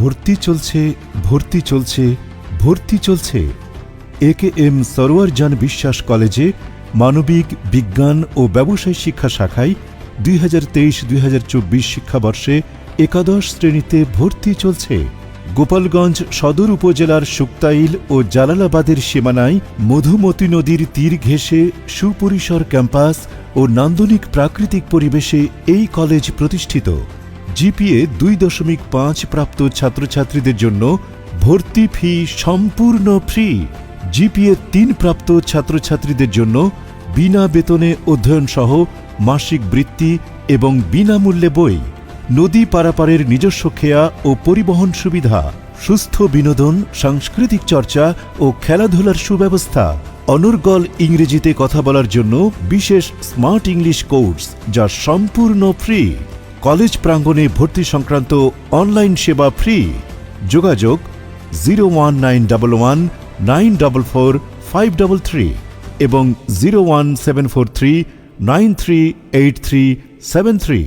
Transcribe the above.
ভর্তি চলছে, ভর্তি চলছে, ভর্তি চলছে। একেএম সরওয়ার জান বিশ্বাস কলেজে মানবিক, বিজ্ঞান ও ব্যবসায় শিক্ষা শাখায় 2023-2024 শিক্ষাবর্ষে একাদশ শ্রেণীতে ভর্তি চলছে। গোপালগঞ্জ সদর উপজেলার শুক্তাইল ও জালালাবাদের সীমানায় মধুমতি নদীর তীর ঘেঁষে সুপরিসর ক্যাম্পাস ও নান্দনিক প্রাকৃতিক পরিবেশে এই কলেজ প্রতিষ্ঠিত। জিপিএ 2.5 প্রাপ্ত ছাত্রছাত্রীদের জন্য ভর্তি ফি সম্পূর্ণ ফ্রি। জিপিএ 3 প্রাপ্ত ছাত্রছাত্রীদের জন্য বিনা বেতনে অধ্যয়নসহ মাসিক বৃত্তি এবং বিনামূল্যে বই, নদী পারাপারের নিজস্ব খেয়া ও পরিবহন সুবিধা, সুস্থ বিনোদন, সাংস্কৃতিক চর্চা ও খেলাধুলার সুব্যবস্থা, অনর্গল ইংরেজিতে কথা বলার জন্য বিশেষ স্মার্ট ইংলিশ কোর্স যা সম্পূর্ণ ফ্রি। কলেজ প্রাঙ্গণে ভর্তি সংক্রান্ত অনলাইন সেবা ফ্রি। যোগাযোগ 01911 944 533 এবং 01743 938373